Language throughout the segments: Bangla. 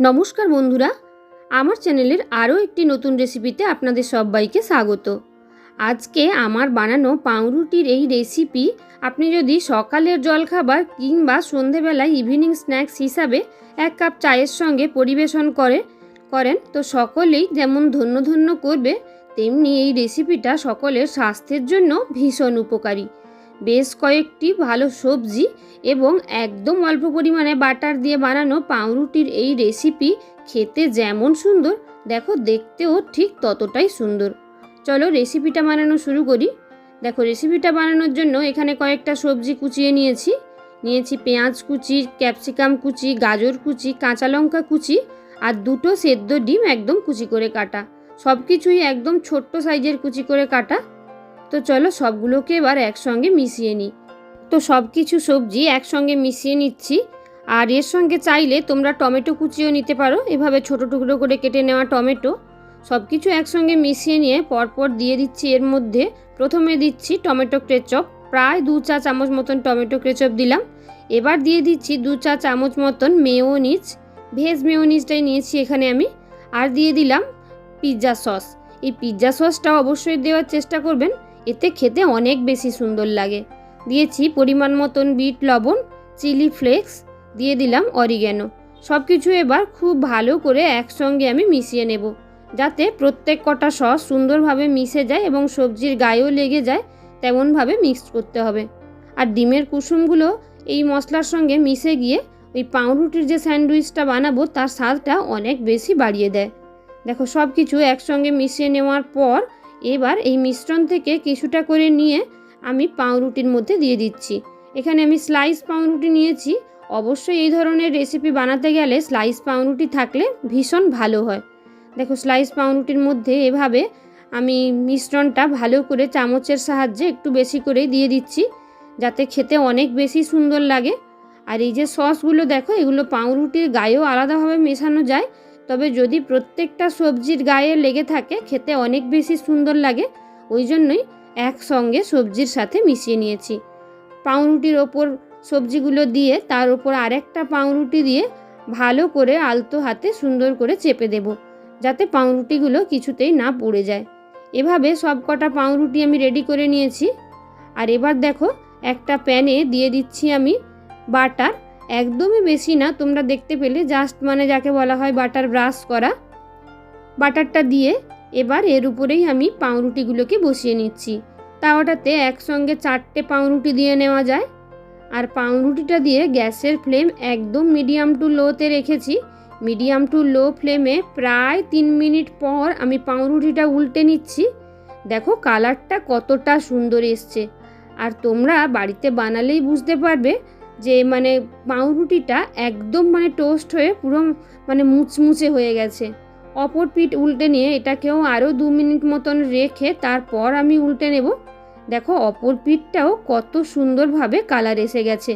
নমস্কার বন্ধুরা, আমার চ্যানেলের আরও একটি নতুন রেসিপিতে আপনাদের সবাইকে স্বাগত। আজকে আমার বানানো পাউরুটির এই রেসিপি আপনি যদি সকালের জলখাবার কিংবা সন্ধেবেলায় ইভিনিং স্ন্যাক্স হিসাবে 1 কাপ চায়ের সঙ্গে পরিবেশন করেন তো সকলেই যেমন ধন্য ধন্য করবে, তেমনি এই রেসিপিটা সকলের স্বাস্থ্যের জন্য ভীষণ উপকারী। বেশ কয়েকটি ভালো সবজি এবং একদম অল্প পরিমাণে বাটার দিয়ে বানানো পাউরুটির এই রেসিপি খেতে যেমন সুন্দর, দেখো দেখতেও ঠিক ততটাই সুন্দর। চলো রেসিপিটা বানানো শুরু করি। দেখো রেসিপিটা বানানোর জন্য এখানে কয়েকটা সবজি কুচিয়ে নিয়েছি পেঁয়াজ কুচি, ক্যাপসিকাম কুচি, গাজর কুচি, কাঁচা লঙ্কা কুচি আর 2টো সেদ্ধ ডিম একদম কুচি করে কাটা। সব কিছুই একদম ছোট্ট সাইজের কুচি করে কাটা। তো চলো সবগুলোকে এবার একসঙ্গে মিশিয়ে নিই। তো সব কিছু সবজি একসঙ্গে মিশিয়ে নিচ্ছি। আর এর সঙ্গে চাইলে তোমরা টমেটো কুচিও নিতে পারো, এভাবে ছোটো টুকরো করে কেটে নেওয়া টমেটো। সব কিছু একসঙ্গে মিশিয়ে নিয়ে পরপর দিয়ে দিচ্ছি এর মধ্যে। প্রথমে দিচ্ছি টমেটো কেচাপ, প্রায় 2 চা চামচ মতন টমেটো কেচাপ দিলাম। এবার দিয়ে দিচ্ছি 2 চা চামচ মতন মেয়োনিজ, ভেজ মেয়োনিজটাই নিয়েছি এখানে আমি। আর দিয়ে দিলাম পিৎজা সস। এই পিৎজা সসটা অবশ্যই দেওয়ার চেষ্টা করবেন, এতে খেতে অনেক বেশি সুন্দর লাগে। দিয়েছি পরিমাণ মতন বিট লবণ, চিলি ফ্লেক্স, দিয়ে দিলাম অরিগ্যানো। সব কিছু এবার খুব ভালো করে একসঙ্গে আমি মিশিয়ে নেব, যাতে প্রত্যেক কটা সস সুন্দরভাবে মিশে যায় এবং সবজির গায়েও লেগে যায়, তেমনভাবে মিক্স করতে হবে। আর ডিমের কুসুমগুলো এই মশলার সঙ্গে মিশে গিয়ে ওই পাউরুটির যে স্যান্ডউইচটা বানাবো তার স্বাদটা অনেক বেশি বাড়িয়ে দেয়। দেখো সব কিছু একসঙ্গে মিশিয়ে নেওয়ার পর এবার এই মিশ্রণ থেকে কিছুটা করে নিয়ে আমি পাউরুটির মধ্যে দিয়ে দিচ্ছি। এখানে আমি স্লাইস পাউরুটি নিয়েছি। অবশ্যই এই ধরনের রেসিপি বানাতে গেলে স্লাইস পাউরুটি থাকলে ভীষণ ভালো হয়। দেখো স্লাইস পাউরুটির মধ্যে এভাবে আমি মিশ্রণটা ভালো করে চামচের সাহায্যে একটু বেশি করে দিয়ে দিচ্ছি, যাতে খেতে অনেক বেশি সুন্দর লাগে। আর এই যে সসগুলো দেখো, এগুলো পাউরুটির গায়েও আলাদাভাবে মেশানো যায়, তবে যদি প্রত্যেকটা সবজির গায়ে লেগে থাকে খেতে অনেক বেশি সুন্দর লাগে। ওই জন্যই একসঙ্গে সবজির সাথে মিশিয়ে নিয়েছি। পাউরুটির ওপর সবজিগুলো দিয়ে তার উপর আরেকটা পাউরুটি দিয়ে ভালো করে আলতো হাতে সুন্দর করে চেপে দেব, যাতে পাউরুটিগুলো কিছুতেই না পড়ে যায়। এভাবে সব কটা পাউরুটি আমি রেডি করে নিয়েছি। আর এবার দেখো একটা প্যানে দিয়ে দিচ্ছি আমি বাটার, একদমই বেশি না, তোমরা দেখতে পেলে জাস্ট যাকে বলা হয় বাটার ব্রাশ করা। বাটারটা দিয়ে এবার এর উপরেই আমি পাউরুটিগুলোকে বসিয়ে নিচ্ছি। তাওয়াটাতে একসঙ্গে 4টে পাউরুটি দিয়ে নেওয়া যায়। আর পাউরুটিটা দিয়ে গ্যাসের ফ্লেম একদম মিডিয়াম টু লোতে রেখেছি। মিডিয়াম টু লো ফ্লেমে প্রায় 3 মিনিট পর আমি পাউরুটিটা উল্টে নিচ্ছি। দেখো কালারটা কতটা সুন্দর এসছে। আর তোমরা বাড়িতে বানালেই বুঝতে পারবে যে পাউরুটিটা একদম টোস্ট হয়ে পুরো মুচমুচে হয়ে গেছে। অপর পিঠ উল্টে নিয়ে এটাকেও আরও 2 মিনিট মতন রেখে তারপর আমি উল্টে নেব। দেখো অপর পিঠটাও কত সুন্দরভাবে কালার এসে গেছে।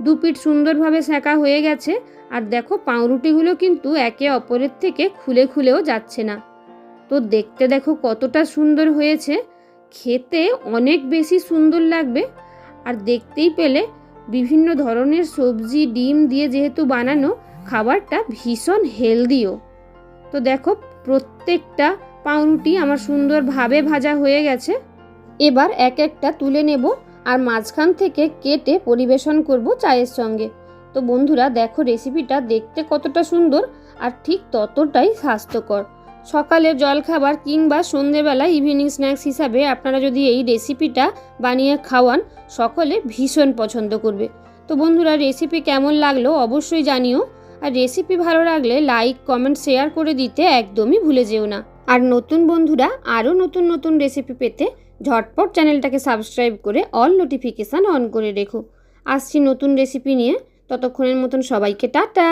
2 পিঠ সুন্দরভাবে সেঁকা হয়ে গেছে। আর দেখো পাউরুটিগুলো কিন্তু একে অপরের থেকে খুলেও যাচ্ছে না। তো দেখতে দেখো কতটা সুন্দর হয়েছে, খেতে অনেক বেশি সুন্দর লাগবে। আর দেখতেই পেলে বিভিন্ন ধরনের সবজি ডিম দিয়ে যেহেতু বানানো, খাবারটা ভীষণ হেলদিও। তো দেখো প্রত্যেকটা পাউরুটি আমার সুন্দরভাবে ভাজা হয়ে গেছে। এবার এক একটা তুলে নেব আর মাঝখান থেকে কেটে পরিবেশন করব চায়ের সঙ্গে। তো বন্ধুরা দেখো রেসিপিটা দেখতে কতটা সুন্দর আর ঠিক ততটাই স্বাস্থ্যকর। সকালের জলখাবার কিংবা সন্ধেবেলা ইভিনিং স্ন্যাক্স হিসাবে আপনারা যদি এই রেসিপিটা বানিয়ে খাওয়ান, সকলে ভীষণ পছন্দ করবে। তো বন্ধুরা রেসিপি কেমন লাগলো অবশ্যই জানিও। আর রেসিপি ভালো লাগলে লাইক কমেন্ট শেয়ার করে দিতে একদমই ভুলে যেও না। আর নতুন বন্ধুরা আরও নতুন নতুন রেসিপি পেতে ঝটপট চ্যানেলটাকে সাবস্ক্রাইব করে অল নোটিফিকেশান অন করে রেখো। আসছি নতুন রেসিপি নিয়ে, ততক্ষণের মতন সবাইকে টাটা।